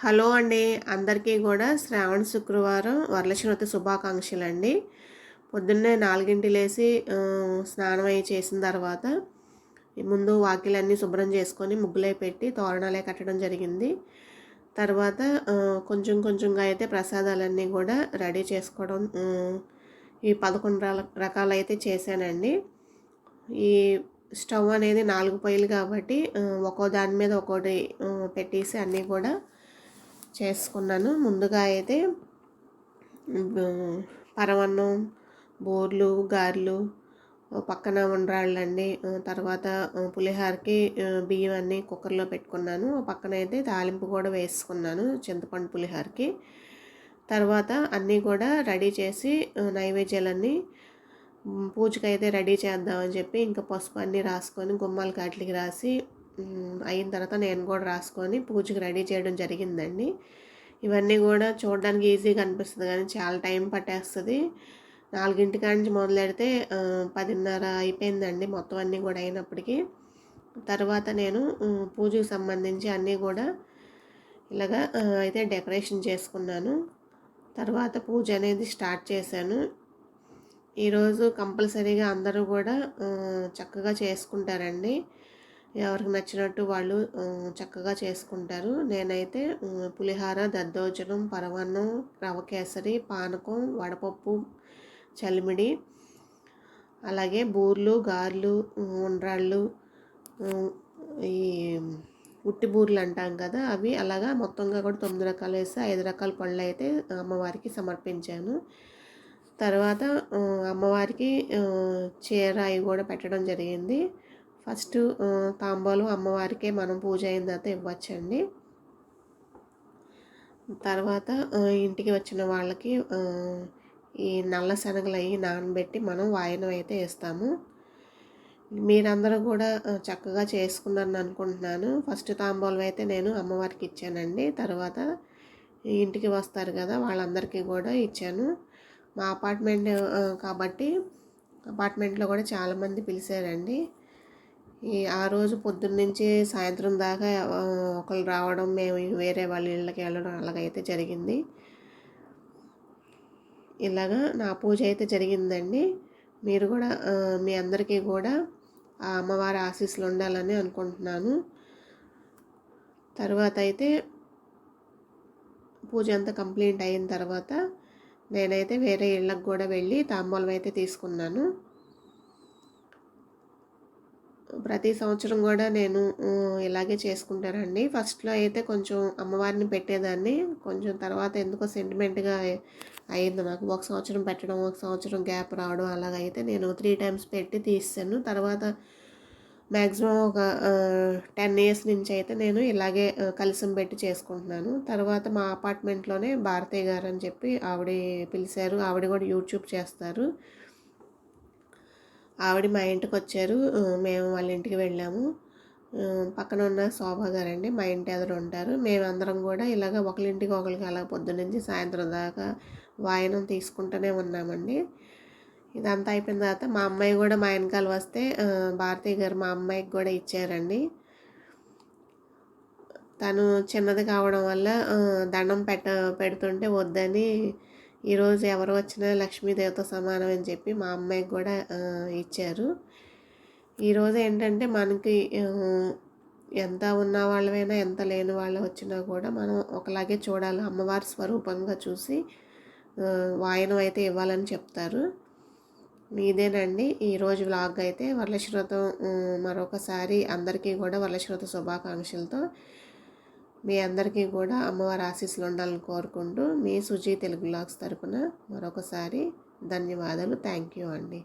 Hello అండి. అందరికీ కూడా శ్రావణ శుక్రవారం వరలక్ష్మి వ్రత శుభాకాంక్షలండి. పొద్దున్నే 4కి లేసి స్నానం అయి చేసిన తర్వాత ముందు వాకిలన్నీ శుభ్రం చేసుకొని ముగ్గులై పెట్టి తోరణాలే కట్టడం జరిగింది. తర్వాత కొంచెం కొంచెంగా అయితే ప్రసాదాలన్నీ కూడా రెడీ చేసుకోవడం ఈ 11 రకాలైతే చేశానండి. ఈ స్టవ్ అనేది 4 పొయ్యిలు కాబట్టి ఒక్కో దాని మీద ఒక్కోటి పెట్టేసి అన్నీ కూడా చేసుకున్నాను. ముందుగా అయితే పరవన్నం, బూర్లు, గారెలు, పక్కన ఉండ్రాళ్ళండి, తర్వాత పులిహోరకి బియ్యం అన్నీ కుక్కర్లో పెట్టుకున్నాను. పక్కన అయితే తాలింపు కూడా వేసుకున్నాను చింతపండు పులిహోరకి. తర్వాత అన్నీ కూడా రెడీ చేసి నైవేద్యాలన్నీ పూజకైతే రెడీ చేద్దామని చెప్పి ఇంకా పసుపు అన్నీ రాసుకొని గుమ్మాల కాట్లకి రాసి అయిన తర్వాత నేను కూడా రాసుకొని పూజకి రెడీ చేయడం జరిగిందండి. ఇవన్నీ కూడా చూడడానికి ఈజీగా అనిపిస్తుంది కానీ చాలా టైం పట్టేస్తుంది. 4 నుంచి మొదలెడితే 10:30 అయిపోయిందండి మొత్తం అన్నీ కూడా అయినప్పటికీ. తర్వాత నేను పూజకు సంబంధించి అన్నీ కూడా ఇలాగా అయితే డెకరేషన్ చేసుకున్నాను. తర్వాత పూజ అనేది స్టార్ట్ చేశాను. ఈరోజు కంపల్సరీగా అందరూ కూడా చక్కగా చేసుకుంటారండి. ఎవరికి నచ్చినట్టు వాళ్ళు చక్కగా చేసుకుంటారు. నేనైతే పులిహోర, దద్దోజనం, పరమాన్నం, రవ్వ కేసరి, పానకం, వడపప్పు, చలిమిడి, అలాగే బూర్లు, గారెలు, ఉండ్రాళ్ళు, ఈ ఉట్టి బూర్లు అంటాం కదా అవి, అలాగా మొత్తంగా కూడా 9 రకాలు వేసి 5 రకాల పళ్ళు అయితే అమ్మవారికి సమర్పించాను. తర్వాత అమ్మవారికి చీర అవి కూడా పెట్టడం జరిగింది. ఫస్ట్ తాంబూలం అమ్మవారికే మనం పూజ అయిన తర్వాత ఇవ్వచ్చండి. తర్వాత ఇంటికి వచ్చిన వాళ్ళకి ఈ నల్ల శనగలు అవి నానబెట్టి మనం వాయనం అయితే వేస్తాము. మీరందరూ కూడా చక్కగా చేసుకున్నారని అనుకుంటున్నాను. ఫస్ట్ తాంబూలం అయితే నేను అమ్మవారికి ఇచ్చానండి. తర్వాత ఇంటికి వస్తారు కదా వాళ్ళందరికీ కూడా ఇచ్చాను. మా అపార్ట్మెంట్ కాబట్టి అపార్ట్మెంట్లో కూడా చాలామంది పిలిచారండి. ఆ రోజు పొద్దున్నుంచి సాయంత్రం దాకా ఒకళ్ళు రావడం, మేము వేరే వాళ్ళ ఇళ్ళకి వెళ్ళడం అలాగైతే జరిగింది. ఇలాగా నా పూజ అయితే జరిగిందండి. మీరు కూడా మీ అందరికీ కూడా ఆ అమ్మవారి ఆశీస్సులు ఉండాలని అనుకుంటున్నాను. తర్వాత అయితే పూజ అంతా కంప్లీట్ అయిన తర్వాత నేనైతే వేరే ఇళ్ళకి కూడా వెళ్ళి తాంబూలం అయితే తీసుకున్నాను. ప్రతి సంవత్సరం కూడా నేను ఇలాగే చేసుకుంటానండి. ఫస్ట్లో అయితే కొంచెం అమ్మవారిని పెట్టేదాన్ని, కొంచెం తర్వాత ఎందుకో సెంటిమెంట్గా అయింది నాకు. ఒక సంవత్సరం పెట్టడం, ఒక సంవత్సరం గ్యాప్ రావడం, అలాగైతే నేను 3 టైమ్స్ పెట్టి తీసాను. తర్వాత మ్యాక్సిమం ఒక 10 ఇయర్స్ నుంచి అయితే నేను ఇలాగే కలశం పెట్టి చేసుకుంటున్నాను. తర్వాత మా అపార్ట్మెంట్లోనే భారతయ్య గారు అని చెప్పి ఆవిడ పిలిచారు. ఆవిడ కూడా యూట్యూబ్ చేస్తారు. ఆవిడ మా ఇంటికి వచ్చారు. మేము వాళ్ళ ఇంటికి వెళ్ళాము. పక్కన ఉన్న శోభా గారండి మా ఇంటి ఎదురు ఉంటారు. మేమందరం కూడా ఇలాగ ఒకరింటికి ఒకరికి అలా పొద్దున్నుంచి సాయంత్రం దాకా వాయనం తీసుకుంటూనే ఉన్నామండి. ఇదంతా అయిపోయిన తర్వాత మా అమ్మాయి కూడా మా వెనకాల వస్తే భారతయ్య గారు మా అమ్మాయికి కూడా ఇచ్చారండి. తను చిన్నది కావడం వల్ల దండం పెడుతుంటే వద్దని, ఈరోజు ఎవరు వచ్చినా లక్ష్మీదేవితో సమానం అని చెప్పి మా అమ్మాయికి కూడా ఇచ్చారు. ఈరోజు ఏంటంటే మనకి ఎంత ఉన్న వాళ్ళమైనా ఎంత లేని వాళ్ళు వచ్చినా కూడా మనం ఒకలాగే చూడాలి, అమ్మవారి స్వరూపంగా చూసి వాయనం అయితే ఇవ్వాలని చెప్తారు. ఇదేనండి ఈరోజు వ్లాగ్ అయితే. వరలక్ష్మి వ్రతం మరొకసారి అందరికీ కూడా వరలక్ష్మి వ్రత శుభాకాంక్షలతో మీ అందరికీ కూడా అమ్మవారి ఆశీస్సులు ఉండాలని కోరుకుంటూ మీ సుజీ తెలుగు వ్లాగ్స్ తరపున మరొకసారి ధన్యవాదాలు. థ్యాంక్ యూ అండి.